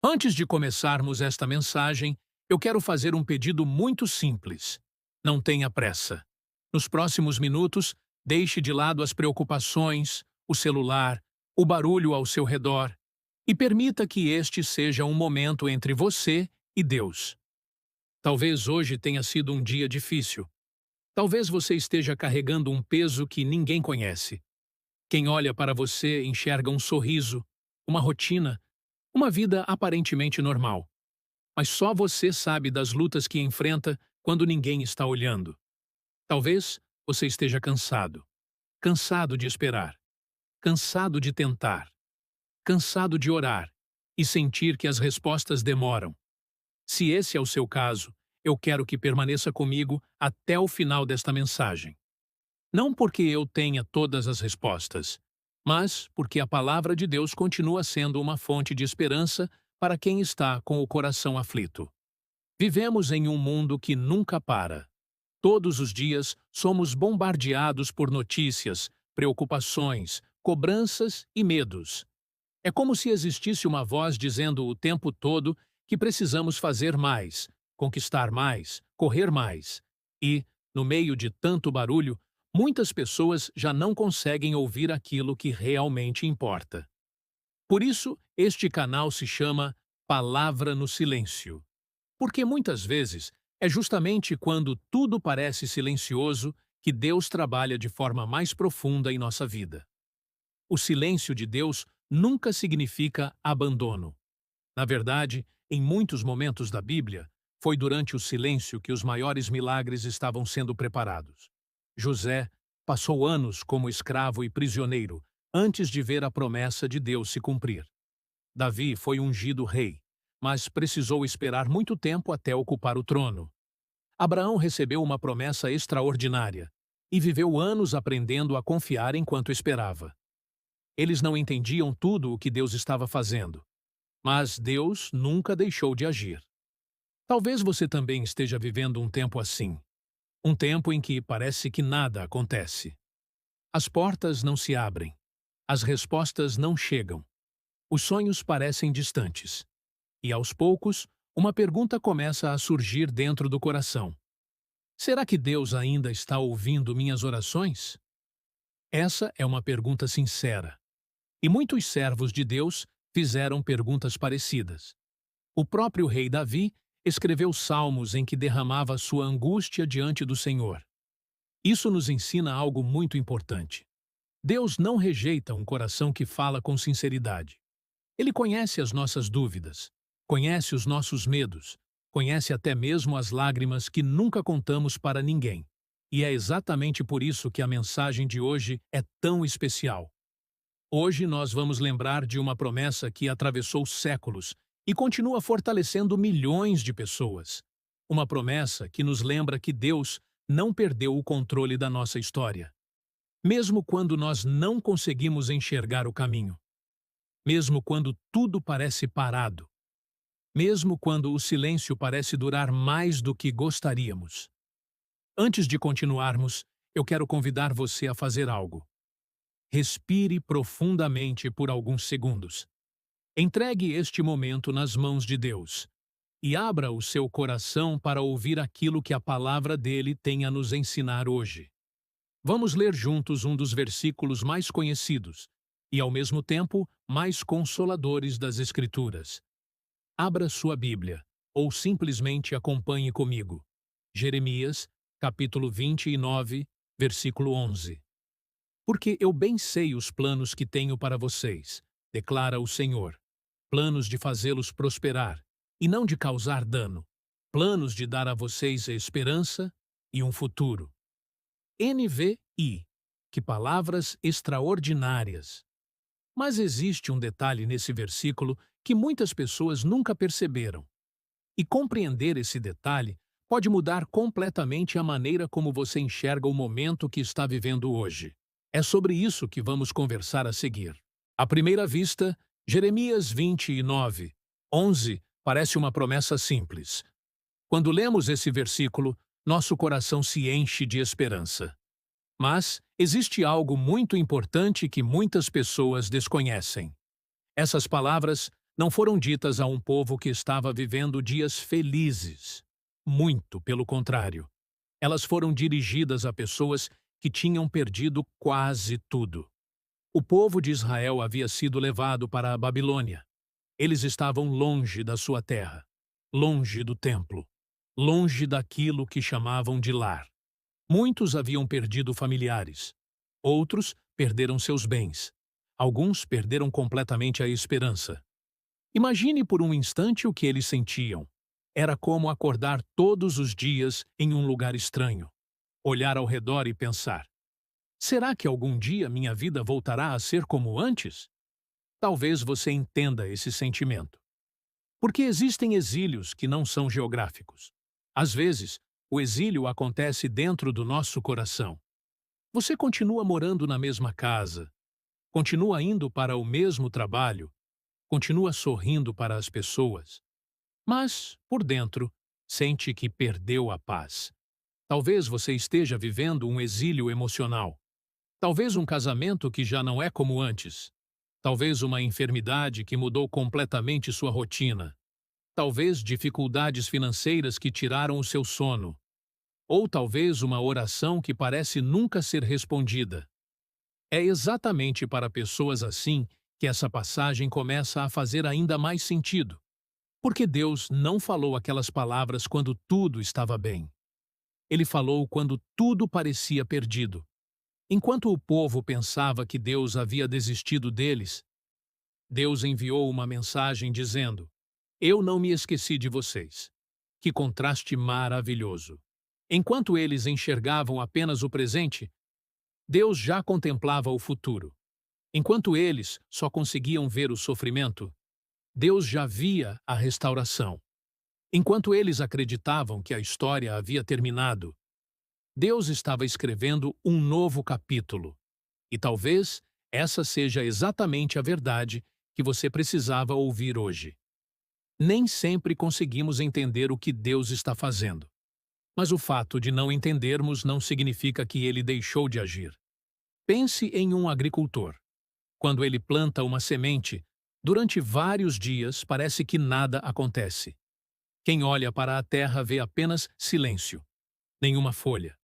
Antes de começarmos esta mensagem, eu quero fazer um pedido muito simples. Não tenha pressa. Nos próximos minutos, deixe de lado as preocupações, o celular, o barulho ao seu redor e permita que este seja um momento entre você e Deus. Talvez hoje tenha sido um dia difícil. Talvez você esteja carregando um peso que ninguém conhece. Quem olha para você enxerga um sorriso, uma rotina, uma vida aparentemente normal. Mas só você sabe das lutas que enfrenta quando ninguém está olhando. Talvez você esteja cansado. Cansado de esperar. Cansado de tentar. Cansado de orar e sentir que as respostas demoram. Se esse é o seu caso, eu quero que permaneça comigo até o final desta mensagem. Não porque eu tenha todas as respostas, mas porque a palavra de Deus continua sendo uma fonte de esperança para quem está com o coração aflito. Vivemos em um mundo que nunca para. Todos os dias somos bombardeados por notícias, preocupações, cobranças e medos. É como se existisse uma voz dizendo o tempo todo que precisamos fazer mais, conquistar mais, correr mais. E, no meio de tanto barulho, muitas pessoas já não conseguem ouvir aquilo que realmente importa. Por isso, este canal se chama Palavra no Silêncio. Porque muitas vezes é justamente quando tudo parece silencioso que Deus trabalha de forma mais profunda em nossa vida. O silêncio de Deus nunca significa abandono. Na verdade, em muitos momentos da Bíblia, foi durante o silêncio que os maiores milagres estavam sendo preparados. José passou anos como escravo e prisioneiro antes de ver a promessa de Deus se cumprir. Davi foi ungido rei, mas precisou esperar muito tempo até ocupar o trono. Abraão recebeu uma promessa extraordinária e viveu anos aprendendo a confiar enquanto esperava. Eles não entendiam tudo o que Deus estava fazendo, mas Deus nunca deixou de agir. Talvez você também esteja vivendo um tempo assim. Um tempo em que parece que nada acontece. As portas não se abrem. As respostas não chegam. Os sonhos parecem distantes. E, aos poucos, uma pergunta começa a surgir dentro do coração. Será que Deus ainda está ouvindo minhas orações? Essa é uma pergunta sincera. E muitos servos de Deus fizeram perguntas parecidas. O próprio rei Davi escreveu salmos em que derramava sua angústia diante do Senhor. Isso nos ensina algo muito importante. Deus não rejeita um coração que fala com sinceridade. Ele conhece as nossas dúvidas, conhece os nossos medos, conhece até mesmo as lágrimas que nunca contamos para ninguém. E é exatamente por isso que a mensagem de hoje é tão especial. Hoje nós vamos lembrar de uma promessa que atravessou séculos e continua fortalecendo milhões de pessoas. Uma promessa que nos lembra que Deus não perdeu o controle da nossa história. Mesmo quando nós não conseguimos enxergar o caminho. Mesmo quando tudo parece parado. Mesmo quando o silêncio parece durar mais do que gostaríamos. Antes de continuarmos, eu quero convidar você a fazer algo. Respire profundamente por alguns segundos. Entregue este momento nas mãos de Deus e abra o seu coração para ouvir aquilo que a palavra dele tem a nos ensinar hoje. Vamos ler juntos um dos versículos mais conhecidos e, ao mesmo tempo, mais consoladores das Escrituras. Abra sua Bíblia ou simplesmente acompanhe comigo. Jeremias, capítulo 29, versículo 11. Porque eu bem sei os planos que tenho para vocês, declara o Senhor. Planos de fazê-los prosperar e não de causar dano. Planos de dar a vocês esperança e um futuro. NVI. Que palavras extraordinárias! Mas existe um detalhe nesse versículo que muitas pessoas nunca perceberam. E compreender esse detalhe pode mudar completamente a maneira como você enxerga o momento que está vivendo hoje. É sobre isso que vamos conversar a seguir. À primeira vista, Jeremias 29, 11 parece uma promessa simples. Quando lemos esse versículo, nosso coração se enche de esperança. Mas existe algo muito importante que muitas pessoas desconhecem. Essas palavras não foram ditas a um povo que estava vivendo dias felizes. Muito pelo contrário. Elas foram dirigidas a pessoas que tinham perdido quase tudo. O povo de Israel havia sido levado para a Babilônia. Eles estavam longe da sua terra, longe do templo, longe daquilo que chamavam de lar. Muitos haviam perdido familiares. Outros perderam seus bens. Alguns perderam completamente a esperança. Imagine por um instante o que eles sentiam. Era como acordar todos os dias em um lugar estranho, olhar ao redor e pensar: será que algum dia minha vida voltará a ser como antes? Talvez você entenda esse sentimento. Porque existem exílios que não são geográficos. Às vezes, o exílio acontece dentro do nosso coração. Você continua morando na mesma casa, continua indo para o mesmo trabalho, continua sorrindo para as pessoas, mas, por dentro, sente que perdeu a paz. Talvez você esteja vivendo um exílio emocional. Talvez um casamento que já não é como antes. Talvez uma enfermidade que mudou completamente sua rotina. Talvez dificuldades financeiras que tiraram o seu sono. Ou talvez uma oração que parece nunca ser respondida. É exatamente para pessoas assim que essa passagem começa a fazer ainda mais sentido. Porque Deus não falou aquelas palavras quando tudo estava bem. Ele falou quando tudo parecia perdido. Enquanto o povo pensava que Deus havia desistido deles, Deus enviou uma mensagem dizendo: eu não me esqueci de vocês. Que contraste maravilhoso! Enquanto eles enxergavam apenas o presente, Deus já contemplava o futuro. Enquanto eles só conseguiam ver o sofrimento, Deus já via a restauração. Enquanto eles acreditavam que a história havia terminado, Deus estava escrevendo um novo capítulo. E talvez essa seja exatamente a verdade que você precisava ouvir hoje. Nem sempre conseguimos entender o que Deus está fazendo. Mas o fato de não entendermos não significa que ele deixou de agir. Pense em um agricultor. Quando ele planta uma semente, durante vários dias parece que nada acontece. Quem olha para a terra vê apenas silêncio. Nenhuma folha,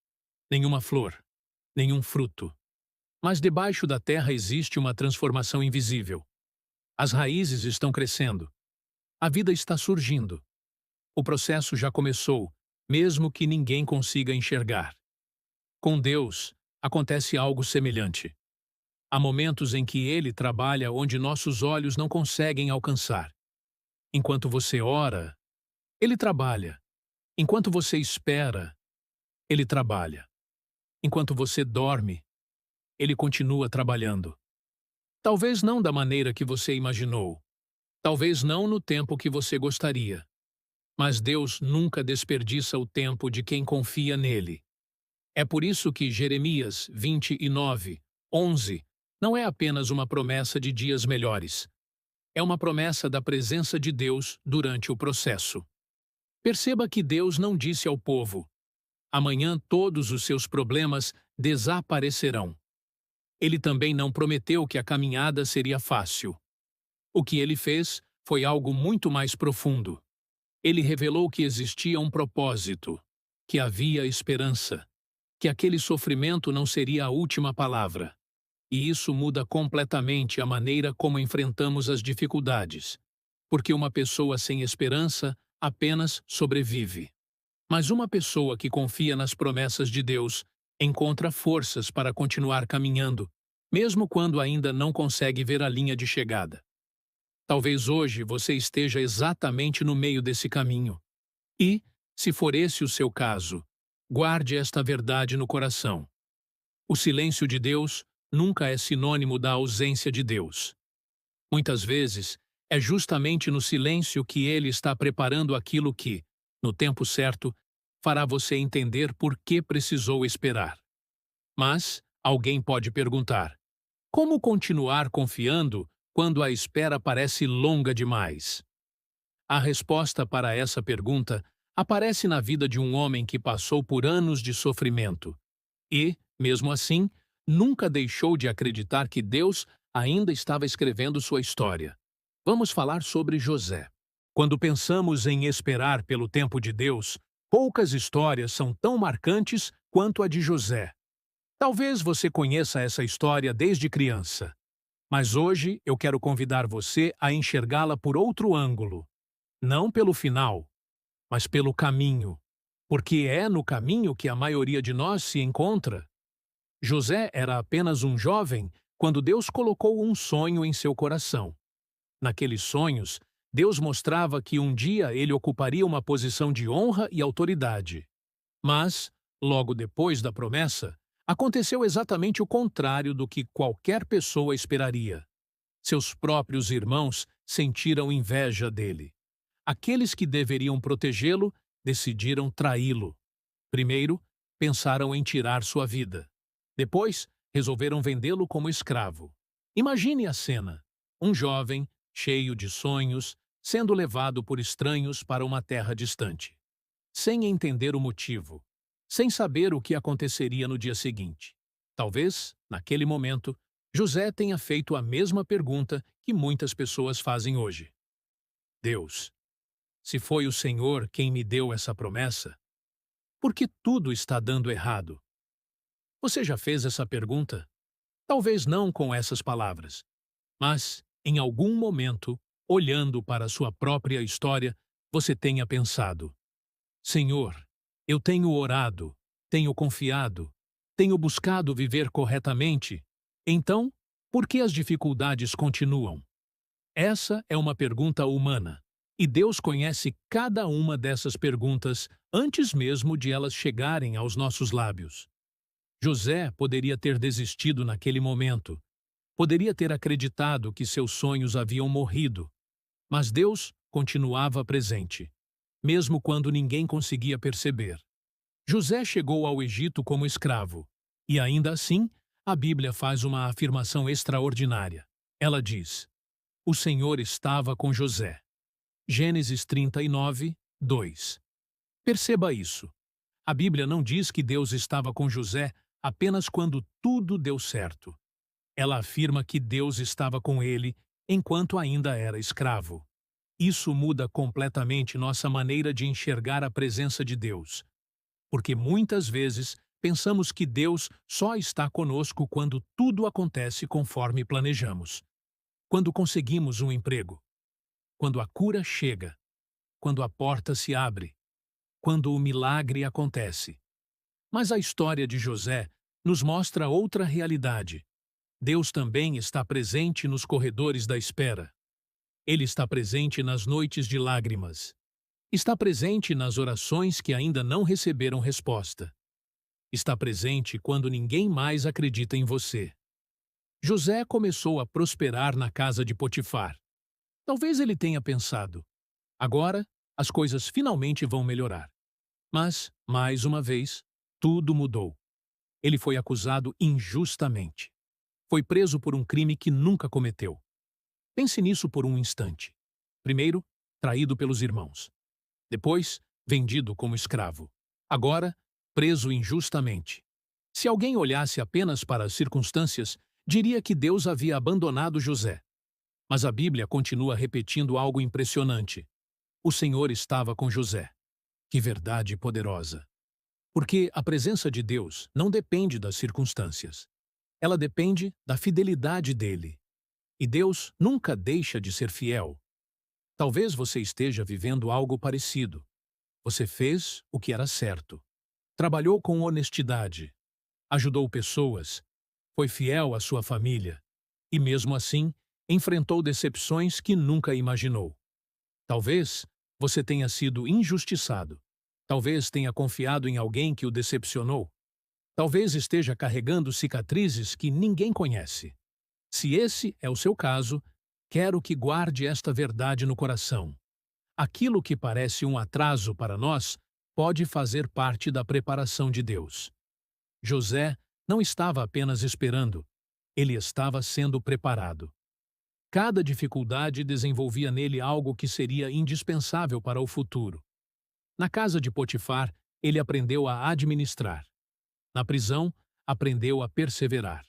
nenhuma flor, nenhum fruto. Mas debaixo da terra existe uma transformação invisível. As raízes estão crescendo. A vida está surgindo. O processo já começou, mesmo que ninguém consiga enxergar. Com Deus, acontece algo semelhante. Há momentos em que Ele trabalha onde nossos olhos não conseguem alcançar. Enquanto você ora, Ele trabalha. Enquanto você espera, Ele trabalha. Enquanto você dorme, Ele continua trabalhando. Talvez não da maneira que você imaginou. Talvez não no tempo que você gostaria. Mas Deus nunca desperdiça o tempo de quem confia nele. É por isso que Jeremias 29:11 não é apenas uma promessa de dias melhores. É uma promessa da presença de Deus durante o processo. Perceba que Deus não disse ao povo: amanhã todos os seus problemas desaparecerão. Ele também não prometeu que a caminhada seria fácil. O que ele fez foi algo muito mais profundo. Ele revelou que existia um propósito, que havia esperança, que aquele sofrimento não seria a última palavra. E isso muda completamente a maneira como enfrentamos as dificuldades, porque uma pessoa sem esperança apenas sobrevive. Mas uma pessoa que confia nas promessas de Deus encontra forças para continuar caminhando, mesmo quando ainda não consegue ver a linha de chegada. Talvez hoje você esteja exatamente no meio desse caminho. E, se for esse o seu caso, guarde esta verdade no coração. O silêncio de Deus nunca é sinônimo da ausência de Deus. Muitas vezes, é justamente no silêncio que Ele está preparando aquilo que, no tempo certo, fará você entender por que precisou esperar. Mas, alguém pode perguntar: como continuar confiando quando a espera parece longa demais? A resposta para essa pergunta aparece na vida de um homem que passou por anos de sofrimento e, mesmo assim, nunca deixou de acreditar que Deus ainda estava escrevendo sua história. Vamos falar sobre José. Quando pensamos em esperar pelo tempo de Deus, poucas histórias são tão marcantes quanto a de José. Talvez você conheça essa história desde criança, mas hoje eu quero convidar você a enxergá-la por outro ângulo. Não pelo final, mas pelo caminho. Porque é no caminho que a maioria de nós se encontra. José era apenas um jovem quando Deus colocou um sonho em seu coração. Naqueles sonhos, Deus mostrava que um dia ele ocuparia uma posição de honra e autoridade. Mas, logo depois da promessa, aconteceu exatamente o contrário do que qualquer pessoa esperaria. Seus próprios irmãos sentiram inveja dele. Aqueles que deveriam protegê-lo decidiram traí-lo. Primeiro, pensaram em tirar sua vida. Depois, resolveram vendê-lo como escravo. Imagine a cena: um jovem, cheio de sonhos, sendo levado por estranhos para uma terra distante, sem entender o motivo, sem saber o que aconteceria no dia seguinte. Talvez, naquele momento, José tenha feito a mesma pergunta que muitas pessoas fazem hoje. Deus, se foi o Senhor quem me deu essa promessa, por que tudo está dando errado? Você já fez essa pergunta? Talvez não com essas palavras, mas, em algum momento, olhando para a sua própria história, você tenha pensado: Senhor, eu tenho orado, tenho confiado, tenho buscado viver corretamente. Então, por que as dificuldades continuam? Essa é uma pergunta humana, e Deus conhece cada uma dessas perguntas antes mesmo de elas chegarem aos nossos lábios. José poderia ter desistido naquele momento, poderia ter acreditado que seus sonhos haviam morrido, mas Deus continuava presente, mesmo quando ninguém conseguia perceber. José chegou ao Egito como escravo, e ainda assim, a Bíblia faz uma afirmação extraordinária. Ela diz: o Senhor estava com José. Gênesis 39, 2. Perceba isso. A Bíblia não diz que Deus estava com José apenas quando tudo deu certo. Ela afirma que Deus estava com ele enquanto ainda era escravo. Isso muda completamente nossa maneira de enxergar a presença de Deus, porque muitas vezes pensamos que Deus só está conosco quando tudo acontece conforme planejamos. Quando conseguimos um emprego, quando a cura chega, quando a porta se abre, quando o milagre acontece. Mas a história de José nos mostra outra realidade. Deus também está presente nos corredores da espera. Ele está presente nas noites de lágrimas. Está presente nas orações que ainda não receberam resposta. Está presente quando ninguém mais acredita em você. José começou a prosperar na casa de Potifar. Talvez ele tenha pensado: agora as coisas finalmente vão melhorar. Mas, mais uma vez, tudo mudou. Ele foi acusado injustamente. Foi preso por um crime que nunca cometeu. Pense nisso por um instante. Primeiro, traído pelos irmãos. Depois, vendido como escravo. Agora, preso injustamente. Se alguém olhasse apenas para as circunstâncias, diria que Deus havia abandonado José. Mas a Bíblia continua repetindo algo impressionante. O Senhor estava com José. Que verdade poderosa! Porque a presença de Deus não depende das circunstâncias. Ela depende da fidelidade dele. E Deus nunca deixa de ser fiel. Talvez você esteja vivendo algo parecido. Você fez o que era certo. Trabalhou com honestidade. Ajudou pessoas. Foi fiel à sua família. E mesmo assim, enfrentou decepções que nunca imaginou. Talvez você tenha sido injustiçado. Talvez tenha confiado em alguém que o decepcionou. Talvez esteja carregando cicatrizes que ninguém conhece. Se esse é o seu caso, quero que guarde esta verdade no coração. Aquilo que parece um atraso para nós pode fazer parte da preparação de Deus. José não estava apenas esperando, ele estava sendo preparado. Cada dificuldade desenvolvia nele algo que seria indispensável para o futuro. Na casa de Potifar, ele aprendeu a administrar. Na prisão, aprendeu a perseverar.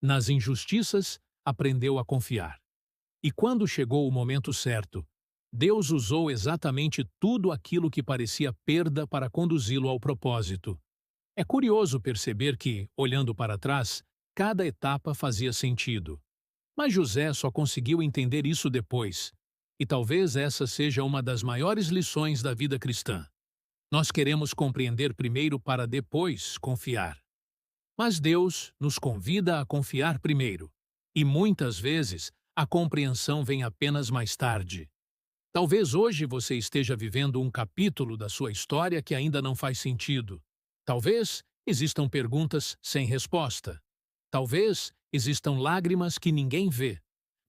Nas injustiças, aprendeu a confiar. E quando chegou o momento certo, Deus usou exatamente tudo aquilo que parecia perda para conduzi-lo ao propósito. É curioso perceber que, olhando para trás, cada etapa fazia sentido. Mas José só conseguiu entender isso depois. E talvez essa seja uma das maiores lições da vida cristã. Nós queremos compreender primeiro para depois confiar. Mas Deus nos convida a confiar primeiro. E muitas vezes, a compreensão vem apenas mais tarde. Talvez hoje você esteja vivendo um capítulo da sua história que ainda não faz sentido. Talvez existam perguntas sem resposta. Talvez existam lágrimas que ninguém vê.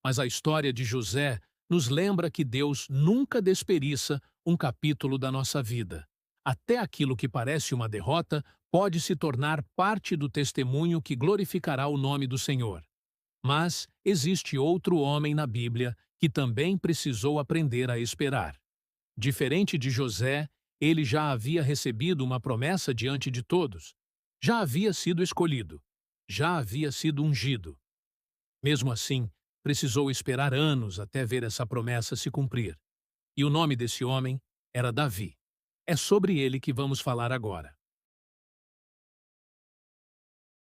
Mas a história de José nos lembra que Deus nunca desperdiça um capítulo da nossa vida. Até aquilo que parece uma derrota pode se tornar parte do testemunho que glorificará o nome do Senhor. Mas existe outro homem na Bíblia que também precisou aprender a esperar. Diferente de José, ele já havia recebido uma promessa diante de todos. Já havia sido escolhido. Já havia sido ungido. Mesmo assim, precisou esperar anos até ver essa promessa se cumprir. E o nome desse homem era Davi. É sobre ele que vamos falar agora.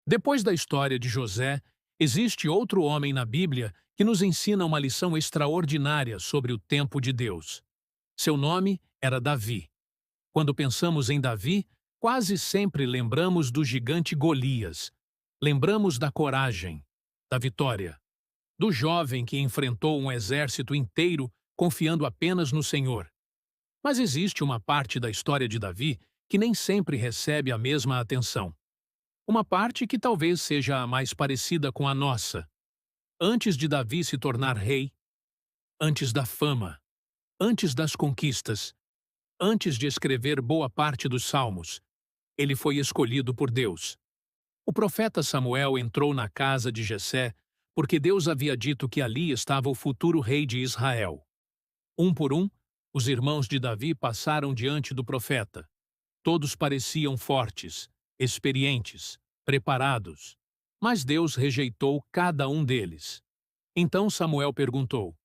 Depois da história de José, existe outro homem na Bíblia que nos ensina uma lição extraordinária sobre o tempo de Deus. Seu nome era Davi. Quando pensamos em Davi, quase sempre lembramos do gigante Golias. Lembramos da coragem, da vitória, do jovem que enfrentou um exército inteiro confiando apenas no Senhor. Mas existe uma parte da história de Davi que nem sempre recebe a mesma atenção. Uma parte que talvez seja a mais parecida com a nossa. Antes de Davi se tornar rei, antes da fama, antes das conquistas, antes de escrever boa parte dos salmos, ele foi escolhido por Deus. O profeta Samuel entrou na casa de Jessé porque Deus havia dito que ali estava o futuro rei de Israel. Um por um, os irmãos de Davi passaram diante do profeta. Todos pareciam fortes, experientes, preparados, mas Deus rejeitou cada um deles. Então Samuel perguntou: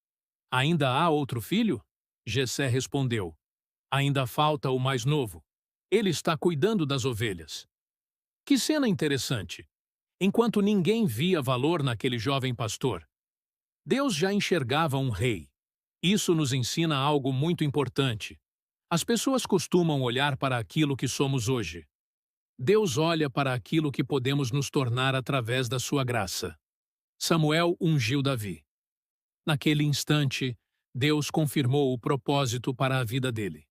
Ainda há outro filho? Jessé respondeu: Ainda falta o mais novo. Ele está cuidando das ovelhas. Que cena interessante! Enquanto ninguém via valor naquele jovem pastor, Deus já enxergava um rei. Isso nos ensina algo muito importante. As pessoas costumam olhar para aquilo que somos hoje. Deus olha para aquilo que podemos nos tornar através da sua graça. Samuel ungiu Davi. Naquele instante, Deus confirmou o propósito para a vida dele.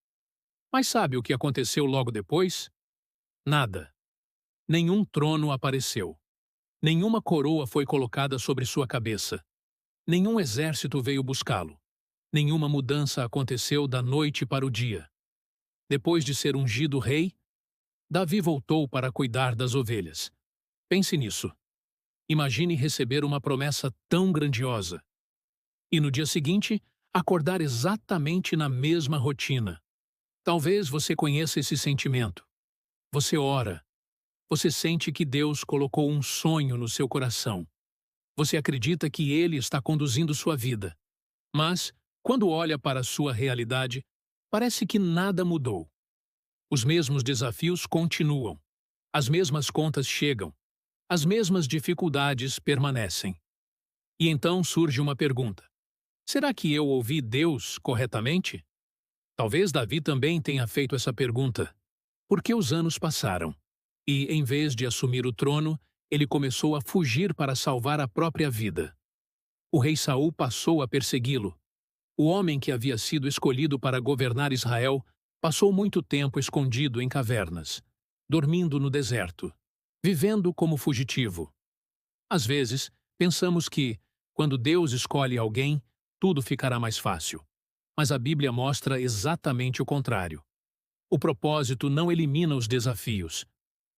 Mas sabe o que aconteceu logo depois? Nada. Nenhum trono apareceu. Nenhuma coroa foi colocada sobre sua cabeça. Nenhum exército veio buscá-lo. Nenhuma mudança aconteceu da noite para o dia. Depois de ser ungido rei, Davi voltou para cuidar das ovelhas. Pense nisso. Imagine receber uma promessa tão grandiosa. E no dia seguinte, acordar exatamente na mesma rotina. Talvez você conheça esse sentimento. Você ora. Você sente que Deus colocou um sonho no seu coração. Você acredita que Ele está conduzindo sua vida. Mas, quando olha para a sua realidade, parece que nada mudou. Os mesmos desafios continuam. As mesmas contas chegam. As mesmas dificuldades permanecem. E então surge uma pergunta. Será que eu ouvi Deus corretamente? Talvez Davi também tenha feito essa pergunta. Porque os anos passaram. E, em vez de assumir o trono, ele começou a fugir para salvar a própria vida. O rei Saul passou a persegui-lo. O homem que havia sido escolhido para governar Israel passou muito tempo escondido em cavernas, dormindo no deserto, vivendo como fugitivo. Às vezes, pensamos que, quando Deus escolhe alguém, tudo ficará mais fácil. Mas a Bíblia mostra exatamente o contrário. O propósito não elimina os desafios.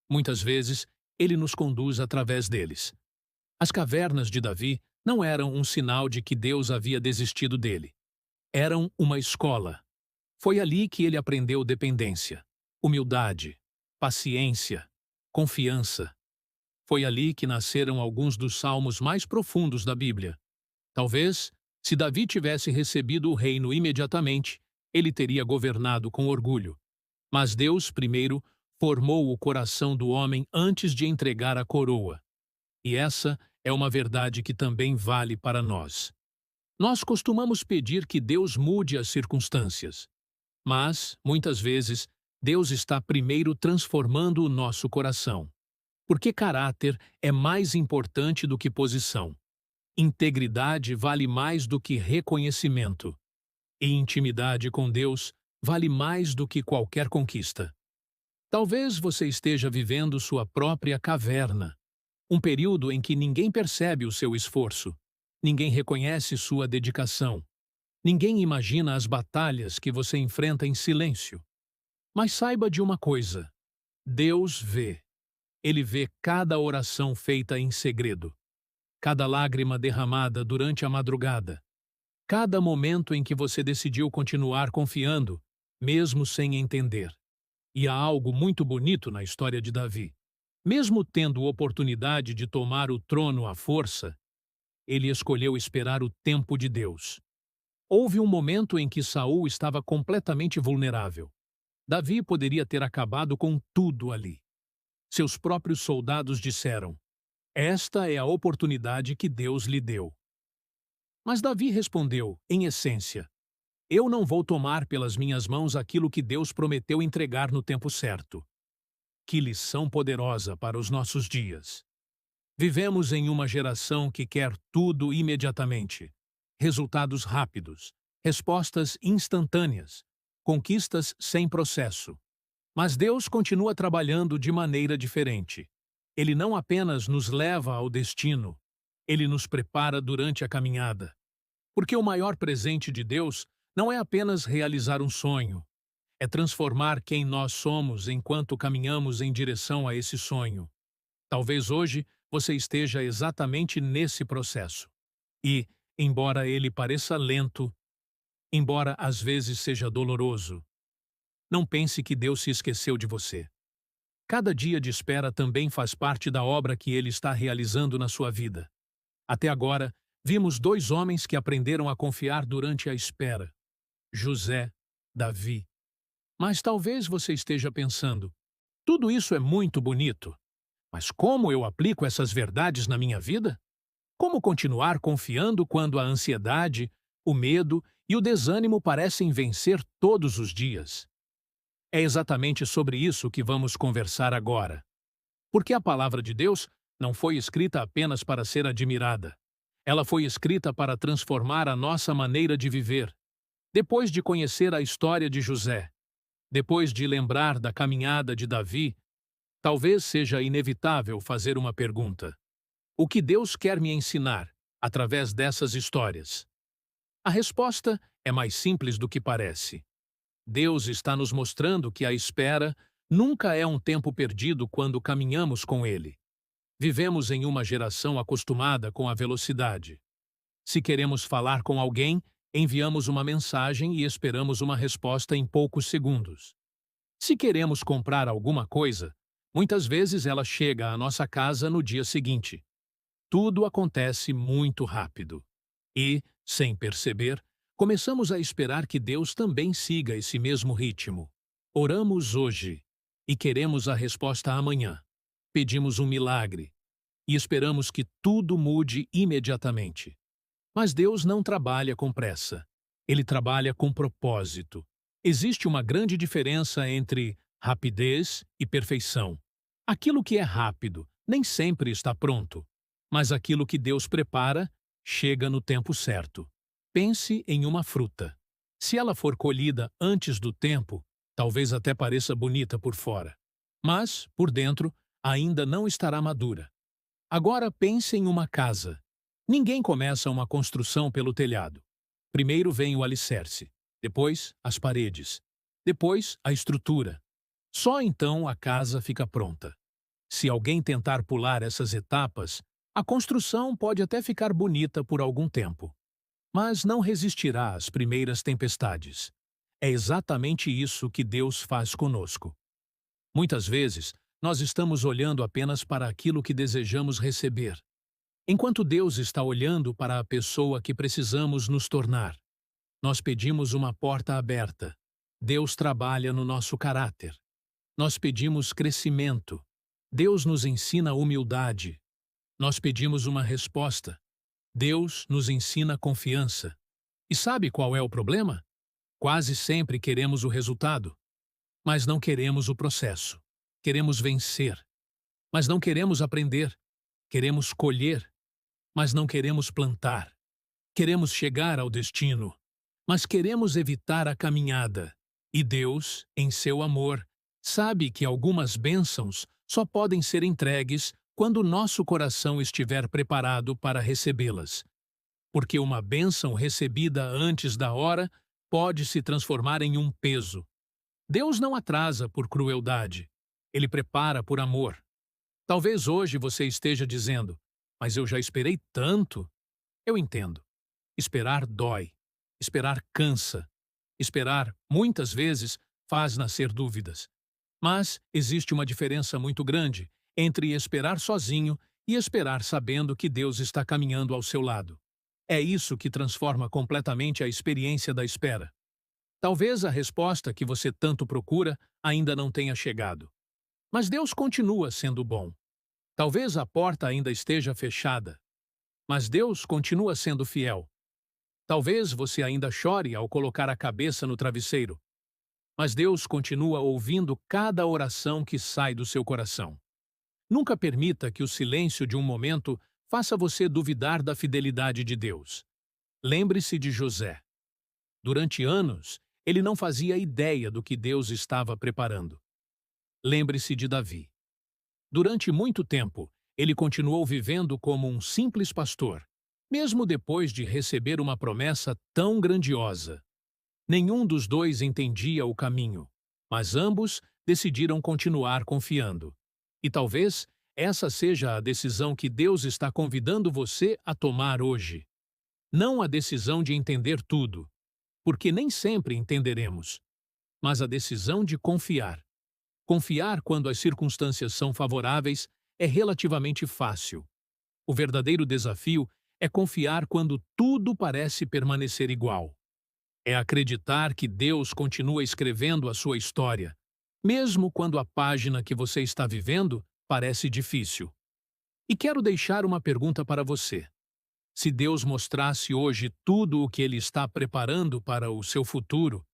Muitas vezes, ele nos conduz através deles. As cavernas de Davi não eram um sinal de que Deus havia desistido dele. Eram uma escola. Foi ali que ele aprendeu dependência, humildade, paciência, confiança. Foi ali que nasceram alguns dos salmos mais profundos da Bíblia. Talvez Se Davi tivesse recebido o reino imediatamente, ele teria governado com orgulho. Mas Deus, primeiro, formou o coração do homem antes de entregar a coroa. E essa é uma verdade que também vale para nós. Nós costumamos pedir que Deus mude as circunstâncias. Mas, muitas vezes, Deus está primeiro transformando o nosso coração. Porque caráter é mais importante do que posição. Integridade vale mais do que reconhecimento. E intimidade com Deus vale mais do que qualquer conquista. Talvez você esteja vivendo sua própria caverna, um período em que ninguém percebe o seu esforço, ninguém reconhece sua dedicação, ninguém imagina as batalhas que você enfrenta em silêncio. Mas saiba de uma coisa: Deus vê. Ele vê cada oração feita em segredo, cada lágrima derramada durante a madrugada, cada momento em que você decidiu continuar confiando, mesmo sem entender. E há algo muito bonito na história de Davi. Mesmo tendo oportunidade de tomar o trono à força, ele escolheu esperar o tempo de Deus. Houve um momento em que Saul estava completamente vulnerável. Davi poderia ter acabado com tudo ali. Seus próprios soldados disseram: "Esta é a oportunidade que Deus lhe deu." Mas Davi respondeu, em essência: "Eu não vou tomar pelas minhas mãos aquilo que Deus prometeu entregar no tempo certo." Que lição poderosa para os nossos dias! Vivemos em uma geração que quer tudo imediatamente. Resultados rápidos, respostas instantâneas, conquistas sem processo. Mas Deus continua trabalhando de maneira diferente. Ele não apenas nos leva ao destino, ele nos prepara durante a caminhada. Porque o maior presente de Deus não é apenas realizar um sonho, é transformar quem nós somos enquanto caminhamos em direção a esse sonho. Talvez hoje você esteja exatamente nesse processo. E, embora ele pareça lento, embora às vezes seja doloroso, não pense que Deus se esqueceu de você. Cada dia de espera também faz parte da obra que ele está realizando na sua vida. Até agora, vimos dois homens que aprenderam a confiar durante a espera: José, Davi. Mas talvez você esteja pensando: tudo isso é muito bonito, mas como eu aplico essas verdades na minha vida? Como continuar confiando quando a ansiedade, o medo e o desânimo parecem vencer todos os dias? É exatamente sobre isso que vamos conversar agora. Porque a palavra de Deus não foi escrita apenas para ser admirada. Ela foi escrita para transformar a nossa maneira de viver. Depois de conhecer a história de José, depois de lembrar da caminhada de Davi, talvez seja inevitável fazer uma pergunta: o que Deus quer me ensinar através dessas histórias? A resposta é mais simples do que parece. Deus está nos mostrando que a espera nunca é um tempo perdido quando caminhamos com Ele. Vivemos em uma geração acostumada com a velocidade. Se queremos falar com alguém, enviamos uma mensagem e esperamos uma resposta em poucos segundos. Se queremos comprar alguma coisa, muitas vezes ela chega à nossa casa no dia seguinte. Tudo acontece muito rápido. E, sem perceber, começamos a esperar que Deus também siga esse mesmo ritmo. Oramos hoje e queremos a resposta amanhã. Pedimos um milagre e esperamos que tudo mude imediatamente. Mas Deus não trabalha com pressa. Ele trabalha com propósito. Existe uma grande diferença entre rapidez e perfeição. Aquilo que é rápido nem sempre está pronto, mas aquilo que Deus prepara chega no tempo certo. Pense em uma fruta. Se ela for colhida antes do tempo, talvez até pareça bonita por fora, mas, por dentro, ainda não estará madura. Agora pense em uma casa. Ninguém começa uma construção pelo telhado. Primeiro vem o alicerce, depois as paredes, depois a estrutura. Só então a casa fica pronta. Se alguém tentar pular essas etapas, a construção pode até ficar bonita por algum tempo, mas não resistirá às primeiras tempestades. É exatamente isso que Deus faz conosco. Muitas vezes, nós estamos olhando apenas para aquilo que desejamos receber. Enquanto Deus está olhando para a pessoa que precisamos nos tornar, nós pedimos uma porta aberta. Deus trabalha no nosso caráter. Nós pedimos crescimento. Deus nos ensina humildade. Nós pedimos uma resposta. Deus nos ensina confiança. E sabe qual é o problema? Quase sempre queremos o resultado, mas não queremos o processo. Queremos vencer, mas não queremos aprender. Queremos colher, mas não queremos plantar. Queremos chegar ao destino, mas queremos evitar a caminhada. E Deus, em seu amor, sabe que algumas bênçãos só podem ser entregues quando nosso coração estiver preparado para recebê-las. Porque uma bênção recebida antes da hora pode se transformar em um peso. Deus não atrasa por crueldade. Ele prepara por amor. Talvez hoje você esteja dizendo, mas eu já esperei tanto. Eu entendo. Esperar dói. Esperar cansa. Esperar, muitas vezes, faz nascer dúvidas. Mas existe uma diferença muito grande entre esperar sozinho e esperar sabendo que Deus está caminhando ao seu lado. É isso que transforma completamente a experiência da espera. Talvez a resposta que você tanto procura ainda não tenha chegado. Mas Deus continua sendo bom. Talvez a porta ainda esteja fechada. Mas Deus continua sendo fiel. Talvez você ainda chore ao colocar a cabeça no travesseiro. Mas Deus continua ouvindo cada oração que sai do seu coração. Nunca permita que o silêncio de um momento faça você duvidar da fidelidade de Deus. Lembre-se de José. Durante anos, ele não fazia ideia do que Deus estava preparando. Lembre-se de Davi. Durante muito tempo, ele continuou vivendo como um simples pastor, mesmo depois de receber uma promessa tão grandiosa. Nenhum dos dois entendia o caminho, mas ambos decidiram continuar confiando. E talvez essa seja a decisão que Deus está convidando você a tomar hoje. Não a decisão de entender tudo, porque nem sempre entenderemos, mas a decisão de confiar. Confiar quando as circunstâncias são favoráveis é relativamente fácil. O verdadeiro desafio é confiar quando tudo parece permanecer igual. É acreditar que Deus continua escrevendo a sua história, mesmo quando a página que você está vivendo parece difícil. E quero deixar uma pergunta para você. Se Deus mostrasse hoje tudo o que Ele está preparando para o seu futuro,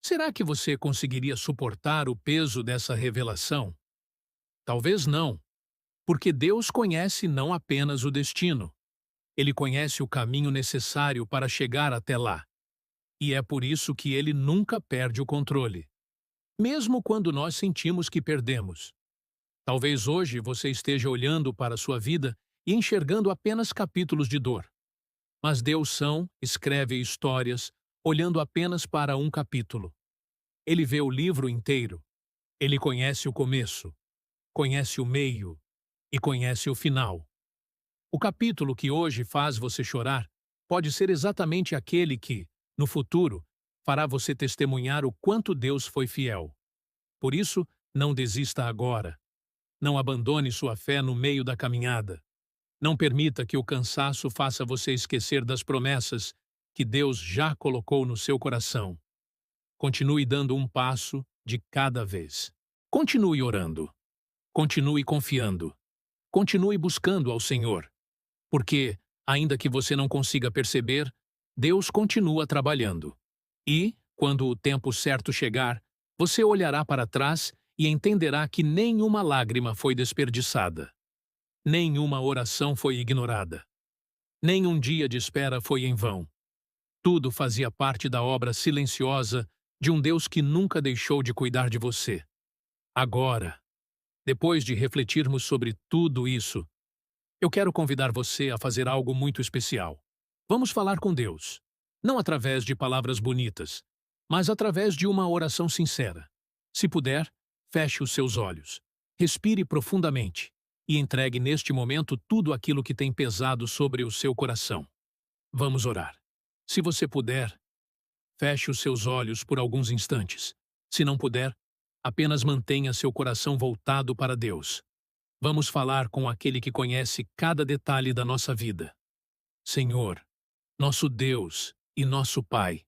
será que você conseguiria suportar o peso dessa revelação? Talvez não, porque Deus conhece não apenas o destino, Ele conhece o caminho necessário para chegar até lá. E é por isso que Ele nunca perde o controle, mesmo quando nós sentimos que perdemos. Talvez hoje você esteja olhando para a sua vida e enxergando apenas capítulos de dor. Mas Deus escreve histórias olhando apenas para um capítulo. Ele vê o livro inteiro. Ele conhece o começo, conhece o meio e conhece o final. O capítulo que hoje faz você chorar pode ser exatamente aquele que, no futuro, fará você testemunhar o quanto Deus foi fiel. Por isso, não desista agora. Não abandone sua fé no meio da caminhada. Não permita que o cansaço faça você esquecer das promessas que Deus já colocou no seu coração. Continue dando um passo de cada vez. Continue orando. Continue confiando. Continue buscando ao Senhor. Porque, ainda que você não consiga perceber, Deus continua trabalhando. E, quando o tempo certo chegar, você olhará para trás e entenderá que nenhuma lágrima foi desperdiçada. Nenhuma oração foi ignorada. Nenhum dia de espera foi em vão. Tudo fazia parte da obra silenciosa de um Deus que nunca deixou de cuidar de você. Agora, depois de refletirmos sobre tudo isso, eu quero convidar você a fazer algo muito especial. Vamos falar com Deus, não através de palavras bonitas, mas através de uma oração sincera. Se puder, feche os seus olhos, respire profundamente e entregue neste momento tudo aquilo que tem pesado sobre o seu coração. Vamos orar. Se você puder, feche os seus olhos por alguns instantes. Se não puder, apenas mantenha seu coração voltado para Deus. Vamos falar com aquele que conhece cada detalhe da nossa vida. Senhor, nosso Deus e nosso Pai,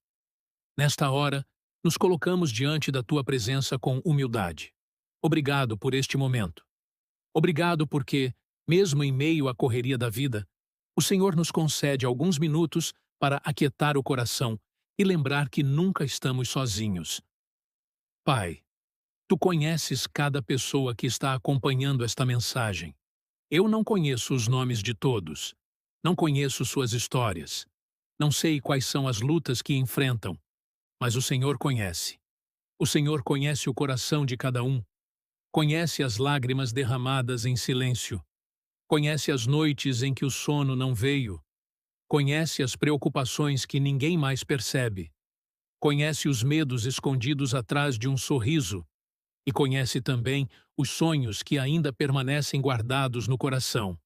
nesta hora, nos colocamos diante da Tua presença com humildade. Obrigado por este momento. Obrigado porque, mesmo em meio à correria da vida, o Senhor nos concede alguns minutos para aquietar o coração e lembrar que nunca estamos sozinhos. Pai, Tu conheces cada pessoa que está acompanhando esta mensagem. Eu não conheço os nomes de todos. Não conheço suas histórias. Não sei quais são as lutas que enfrentam, mas o Senhor conhece. O Senhor conhece o coração de cada um. Conhece as lágrimas derramadas em silêncio. Conhece as noites em que o sono não veio. Conhece as preocupações que ninguém mais percebe. Conhece os medos escondidos atrás de um sorriso. E conhece também os sonhos que ainda permanecem guardados no coração.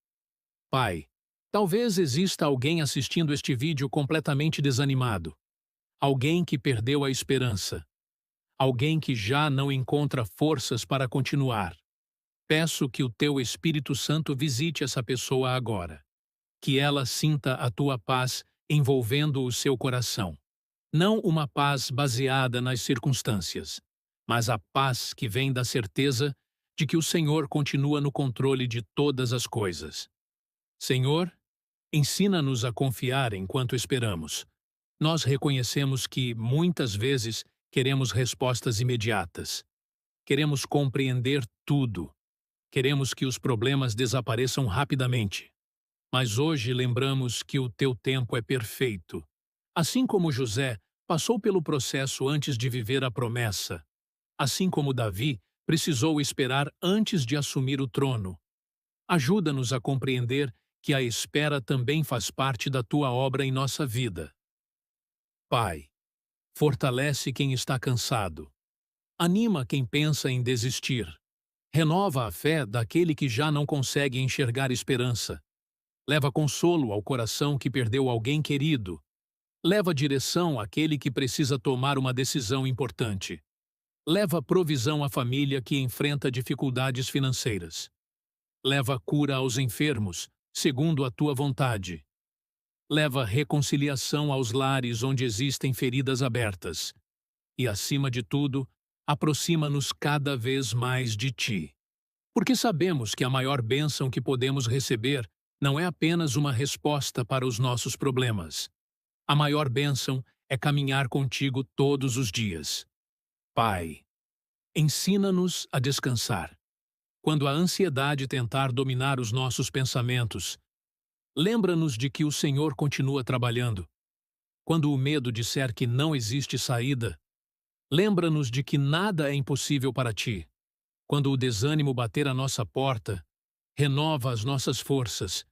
Pai, talvez exista alguém assistindo este vídeo completamente desanimado. Alguém que perdeu a esperança. Alguém que já não encontra forças para continuar. Peço que o Teu Espírito Santo visite essa pessoa agora. Que ela sinta a Tua paz envolvendo o seu coração. Não uma paz baseada nas circunstâncias, mas a paz que vem da certeza de que o Senhor continua no controle de todas as coisas. Senhor, ensina-nos a confiar enquanto esperamos. Nós reconhecemos que, muitas vezes, queremos respostas imediatas. Queremos compreender tudo. Queremos que os problemas desapareçam rapidamente. Mas hoje lembramos que o Teu tempo é perfeito. Assim como José passou pelo processo antes de viver a promessa, assim como Davi precisou esperar antes de assumir o trono. Ajuda-nos a compreender que a espera também faz parte da Tua obra em nossa vida. Pai, fortalece quem está cansado. Anima quem pensa em desistir. Renova a fé daquele que já não consegue enxergar esperança. Leva consolo ao coração que perdeu alguém querido. Leva direção àquele que precisa tomar uma decisão importante. Leva provisão à família que enfrenta dificuldades financeiras. Leva cura aos enfermos, segundo a Tua vontade. Leva reconciliação aos lares onde existem feridas abertas. E, acima de tudo, aproxima-nos cada vez mais de Ti. Porque sabemos que a maior bênção que podemos receber não é apenas uma resposta para os nossos problemas. A maior bênção é caminhar contigo todos os dias. Pai, ensina-nos a descansar. Quando a ansiedade tentar dominar os nossos pensamentos, lembra-nos de que o Senhor continua trabalhando. Quando o medo disser que não existe saída, lembra-nos de que nada é impossível para Ti. Quando o desânimo bater à nossa porta, renova as nossas forças.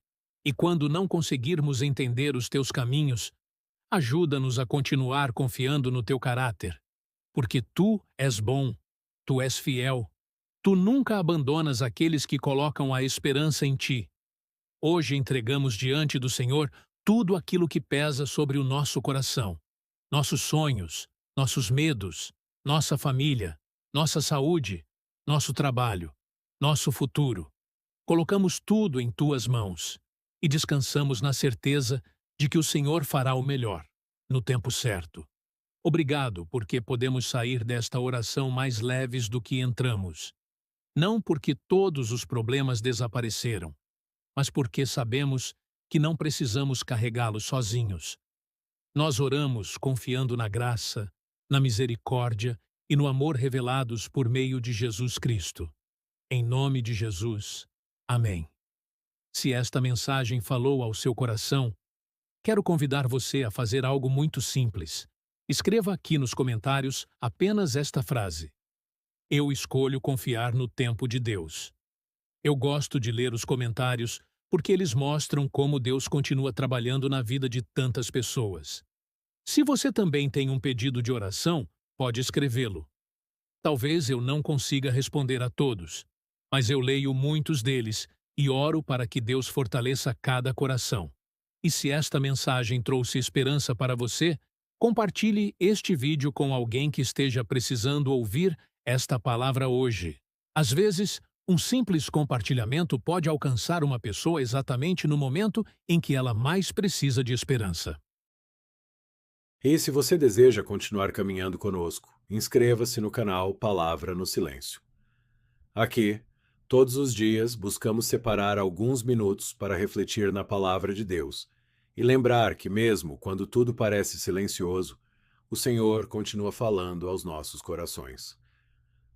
E quando não conseguirmos entender os Teus caminhos, ajuda-nos a continuar confiando no Teu caráter. Porque Tu és bom, Tu és fiel. Tu nunca abandonas aqueles que colocam a esperança em Ti. Hoje entregamos diante do Senhor tudo aquilo que pesa sobre o nosso coração. Nossos sonhos, nossos medos, nossa família, nossa saúde, nosso trabalho, nosso futuro. Colocamos tudo em Tuas mãos e descansamos na certeza de que o Senhor fará o melhor, no tempo certo. Obrigado porque podemos sair desta oração mais leves do que entramos. Não porque todos os problemas desapareceram, mas porque sabemos que não precisamos carregá-los sozinhos. Nós oramos confiando na graça, na misericórdia e no amor revelados por meio de Jesus Cristo. Em nome de Jesus. Amém. Se esta mensagem falou ao seu coração, quero convidar você a fazer algo muito simples. Escreva aqui nos comentários apenas esta frase: Eu escolho confiar no tempo de Deus. Eu gosto de ler os comentários porque eles mostram como Deus continua trabalhando na vida de tantas pessoas. Se você também tem um pedido de oração, pode escrevê-lo. Talvez eu não consiga responder a todos, mas eu leio muitos deles e oro para que Deus fortaleça cada coração. E se esta mensagem trouxe esperança para você, compartilhe este vídeo com alguém que esteja precisando ouvir esta palavra hoje. Às vezes, Um simples compartilhamento pode alcançar uma pessoa exatamente no momento em que ela mais precisa de esperança. E se você deseja continuar caminhando conosco, inscreva-se no canal Palavra no Silêncio. Aqui, todos os dias, buscamos separar alguns minutos para refletir na Palavra de Deus e lembrar que, mesmo quando tudo parece silencioso, o Senhor continua falando aos nossos corações.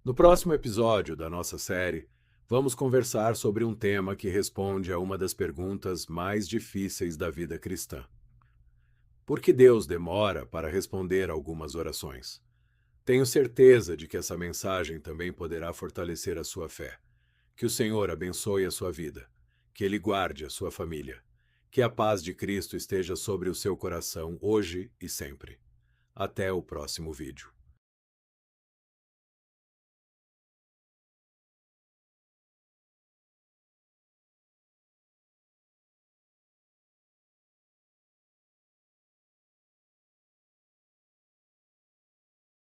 No próximo episódio da nossa série, vamos conversar sobre um tema que responde a uma das perguntas mais difíceis da vida cristã. Por que Deus demora para responder algumas orações? Tenho certeza de que essa mensagem também poderá fortalecer a sua fé. Que o Senhor abençoe a sua vida, que Ele guarde a sua família, que a paz de Cristo esteja sobre o seu coração hoje e sempre. Até o próximo vídeo.